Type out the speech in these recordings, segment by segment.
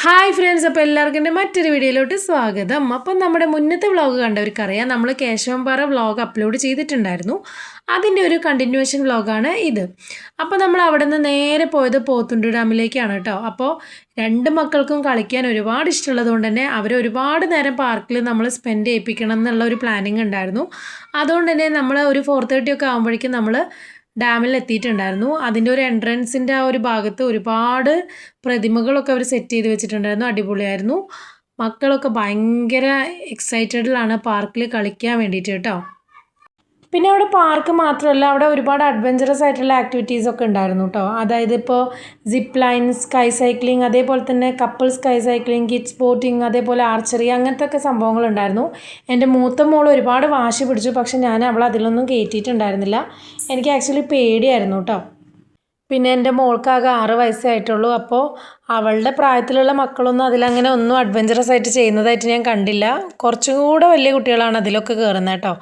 Hi friends, അപ്പോൾ എല്ലാവർക്കും എൻ്റെ മറ്റൊരു വീഡിയോയിലോട്ട് സ്വാഗതം. അപ്പം നമ്മുടെ മുന്നത്തെ വ്ളോഗ് കണ്ടവർക്കറിയാം, നമ്മൾ കേശവംപാറ വ്ളോഗ് അപ്ലോഡ് ചെയ്തിട്ടുണ്ടായിരുന്നു. അതിൻ്റെ ഒരു കണ്ടിന്യൂവേഷൻ വ്ളോഗാണ് ഇത്. അപ്പോൾ നമ്മൾ അവിടെ നിന്ന് നേരെ പോയത് പോത്തുണ്ടി ഡാമിലേക്കാണ് കേട്ടോ. അപ്പോൾ രണ്ട് മക്കൾക്കും കളിക്കാൻ ഒരുപാട് ഇഷ്ടമുള്ളത് കൊണ്ട് തന്നെ അവർ ഒരുപാട് നേരം പാർക്കിൽ നമ്മൾ സ്പെൻഡ് ചെയ്യിപ്പിക്കണം എന്നുള്ള ഒരു പ്ലാനിങ് ഉണ്ടായിരുന്നു. അതുകൊണ്ട് തന്നെ നമ്മൾ ഒരു 4:30 ഒക്കെ ആകുമ്പോഴേക്കും നമ്മൾ ഡാമിൽ എത്തിയിട്ടുണ്ടായിരുന്നു. അതിൻ്റെ ഒരു എൻട്രൻസിൻ്റെ ആ ഒരു ഭാഗത്ത് ഒരുപാട് പ്രതിമകളൊക്കെ അവർ സെറ്റ് ചെയ്ത് വെച്ചിട്ടുണ്ടായിരുന്നു. അടിപൊളിയായിരുന്നു. മക്കളൊക്കെ ഭയങ്കര എക്സൈറ്റഡിലാണ് പാർക്കിൽ കളിക്കാൻ വേണ്ടിയിട്ട് കേട്ടോ. പിന്നെ അവിടെ പാർക്ക് മാത്രമല്ല, അവിടെ ഒരുപാട് അഡ്വഞ്ചറസ് ആയിട്ടുള്ള ആക്ടിവിറ്റീസൊക്കെ ഉണ്ടായിരുന്നു കേട്ടോ. അതായത് ഇപ്പോൾ സിപ്പ് ലൈൻ, സ്കൈ സൈക്ലിംഗ്, അതേപോലെ തന്നെ couple sky cycling, kids boating, അതേപോലെ ആർച്ചറി, അങ്ങനത്തെ ഒക്കെ സംഭവങ്ങളുണ്ടായിരുന്നു. എൻ്റെ മൂത്ത മോൾ ഒരുപാട് വാശി പിടിച്ചു, പക്ഷെ ഞാൻ അവളെ അതിലൊന്നും കയറ്റിയിട്ടുണ്ടായിരുന്നില്ല. എനിക്ക് ആക്ച്വലി പേടിയായിരുന്നു കേട്ടോ. പിന്നെ എൻ്റെ മോൾക്കാകെ 6 വയസ്സേ ആയിട്ടുള്ളൂ. അപ്പോൾ അവളുടെ പ്രായത്തിലുള്ള മക്കളൊന്നും അതിലങ്ങനെ ഒന്നും അഡ്വഞ്ചറസ് ആയിട്ട് ചെയ്യുന്നതായിട്ട് ഞാൻ കണ്ടില്ല. കുറച്ചും കൂടെ വലിയ കുട്ടികളാണ് അതിലൊക്കെ കയറുന്നത് കേട്ടോ.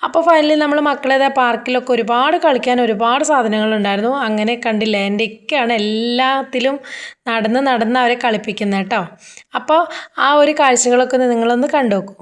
അപ്പോൾ ഫൈനലി നമ്മൾ മക്കളേതാ പാർക്കിലൊക്കെ ഒരുപാട് കളിക്കാൻ ഒരുപാട് സാധനങ്ങളുണ്ടായിരുന്നു. അങ്ങനെ കണ്ടില്ല, എൻ്റെ ഒക്കെയാണ് എല്ലാത്തിലും നടന്ന് അവരെ കളിപ്പിക്കുന്നത് കേട്ടോ. അപ്പോൾ ആ ഒരു കാഴ്ചകളൊക്കെ നിങ്ങളൊന്ന് കണ്ടു നോക്കൂ.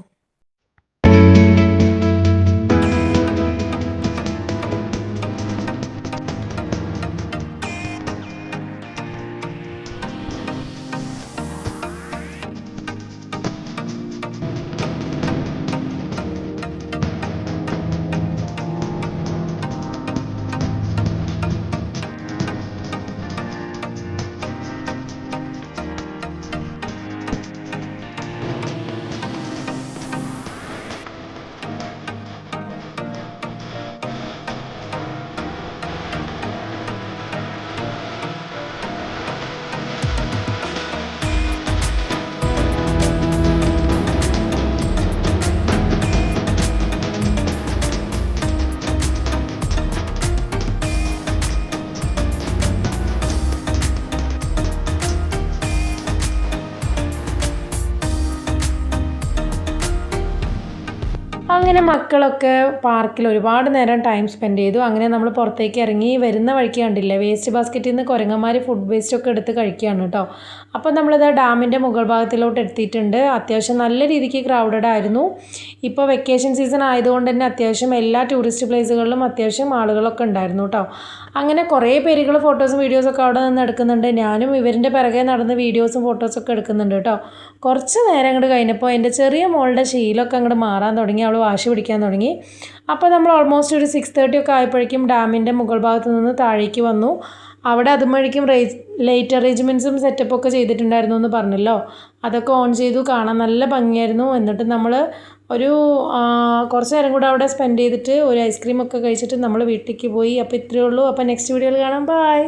അങ്ങനെ മക്കളൊക്കെ പാർക്കിൽ ഒരുപാട് നേരം ടൈം സ്പെൻഡ് ചെയ്തു. അങ്ങനെ നമ്മൾ പുറത്തേക്ക് ഇറങ്ങി വരുന്ന വഴിക്ക് കണ്ടില്ലേ, വേസ്റ്റ് ബാസ്ക്കറ്റിൽ നിന്ന് കുരങ്ങന്മാർ ഫുഡ് വേസ്റ്റൊക്കെ എടുത്ത് കഴിക്കുകയാണ് കേട്ടോ. അപ്പോൾ നമ്മളിത് ഡാമിൻ്റെ മുകൾ ഭാഗത്തിലോട്ട് എത്തിയിട്ടുണ്ട്. അത്യാവശ്യം നല്ല രീതിക്ക് ക്രൗഡഡ് ആയിരുന്നു. ഇപ്പോൾ വെക്കേഷൻ സീസൺ ആയതുകൊണ്ട് തന്നെ അത്യാവശ്യം എല്ലാ ടൂറിസ്റ്റ് പ്ലേസുകളിലും അത്യാവശ്യം ആളുകളൊക്കെ ഉണ്ടായിരുന്നു കേട്ടോ. അങ്ങനെ കുറേ പേരുകൾ ഫോട്ടോസും വീഡിയോസൊക്കെ അവിടെ നിന്ന് എടുക്കുന്നുണ്ട്. ഞാനും ഇവരിൻ്റെ പിറകെ നടന്ന് വീഡിയോസും ഫോട്ടോസൊക്കെ എടുക്കുന്നുണ്ട് കേട്ടോ. കുറച്ച് നേരം അങ്ങോട്ട് കഴിഞ്ഞപ്പോൾ എൻ്റെ ചെറിയ മോളുടെ ശീലമൊക്കെ അങ്ങോട്ട് മാറാൻ തുടങ്ങി. അവൾ വാശി പിടിക്കാൻ തുടങ്ങി. അപ്പോൾ നമ്മൾ ഓൾമോസ്റ്റ് ഒരു 6:30 ഒക്കെ ആയപ്പോഴേക്കും ഡാമിൻ്റെ മുകൾ ഭാഗത്ത് നിന്ന് താഴേക്ക് വന്നു. അവിടെ അതുവഴിക്കും ലൈറ്റ് അറേഞ്ച്മെൻറ്റ്സും സെറ്റപ്പൊക്കെ ചെയ്തിട്ടുണ്ടായിരുന്നു എന്ന് പറഞ്ഞല്ലോ. അതൊക്കെ ഓൺ ചെയ്തു, കാണാൻ നല്ല ഭംഗിയായിരുന്നു. എന്നിട്ട് നമ്മൾ ഒരു കുറച്ച് നേരം കൂടെ അവിടെ സ്പെൻഡ് ചെയ്തിട്ട് ഒരു ഐസ്ക്രീമൊക്കെ കഴിച്ചിട്ട് നമ്മൾ വീട്ടിലേക്ക് പോയി. അപ്പോൾ ഇത്രയേ ഉള്ളൂ. അപ്പോൾ നെക്സ്റ്റ് വീഡിയോയിൽ കാണാം. ബൈ.